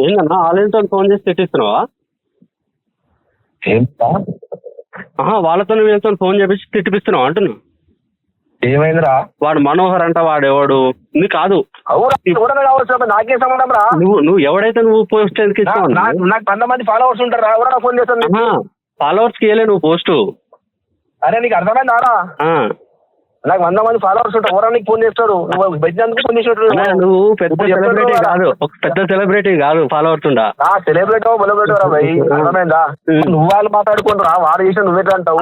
ఏందన్నా వాళ్ళతో ఫోన్ చేసి తిట్టిస్తున్నావా? ఏంటా వాళ్ళతో వీళ్ళతో ఫోన్ చేపించి తిట్టిపిస్తున్నావు అంటున్నా. ఏమైందిరా? వాడు మనోహర్ అంట, వాడెవడు నీ కాదు. నాకేం సంబంధం రా? నువ్వు ఎవడైతే నువ్వు పోస్ట్ ఎందుకు ఇస్తావు? నాకు 100 మంది ఫాలోవర్స్ ఉంటారా? ఎవరైనా ఫోన్ చేస్తాను. ఫాలోవర్స్ కి వెళ్ళే నువ్వు పోస్టు. అరే నీకు అర్థమైందారా? నాకు 100 మంది ఫాలోవర్స్ ఉంటారు. ఎవరైనా నీకు ఫోన్ చేస్తారు. నువ్వు బెజ్జందుకు ఫోన్ చేసినట్టు. నువ్వు పెద్ద సెలబ్రిటీ కాదు, ఒక పెద్ద సెలబ్రిటీ కాదు ఫాలోవర్స్ ఉండా. సెలబ్రిటీ బొలబ్రిటీ రా భయ్. అర్థమైందా? నువ్వు వాళ్ళు మాట్లాడుకుంటారా? వాడు చేసిన నువ్వెట్లా అంటావు?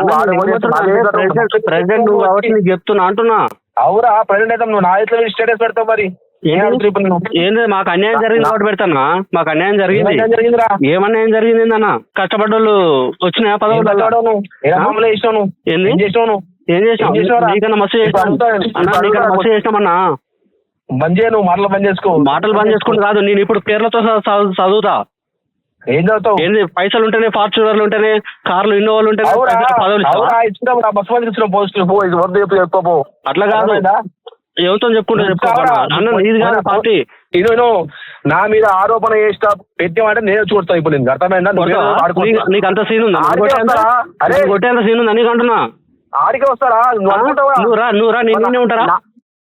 ప్రెసిడెంట్ నువ్వు కాబట్టి నీకు చెప్తున్నా అంటున్నా. అవురా ప్రెసిడెంట్ అయితే నువ్వు నా ఇట్లా స్టేటస్ పెడతావు. మరి ఏంది మాకు అన్యాయం జరిగింది కాబట్టి పెడతానా? మాకు అన్యాయం జరిగింది. ఏమన్యాయం జరిగింది అన్న? కష్టపడ్డోళ్ళు వచ్చినాయా పదవులు? ఏం చేసావు? నీకన్నా మస్తు చేసినామన్నా. బంద్ చేయ, నువ్వు మాటలు బంద్ చేసుకో. మాటలు బంద్ చేసుకుంటూ కాదు, నేను ఇప్పుడు పేర్లతో చదువుతా. ఏం చదువుతావు? ఏంది పైసలు ఉంటేనే, ఫార్చునర్లు ఉంటేనే, కార్లు ఇన్నోవాలు ఉంటేనే పదవులు అట్లా కాదు. ఎవరితో చెప్పుకుంటా అన్న నీది కాదు పార్టీ. నా మీద ఆరోపణ చేస్తా పెట్టామంటే నేను చూడతాను. ఇప్పుడు నేను అర్థమైందా? నీకు అంత సీన్ ఉందా? కొట్టేంత సీన్ ఉందా నీకు అంటున్నా? ఆడికి వస్తారా? నువ్వు రా, నిన్నే ఉంటారా?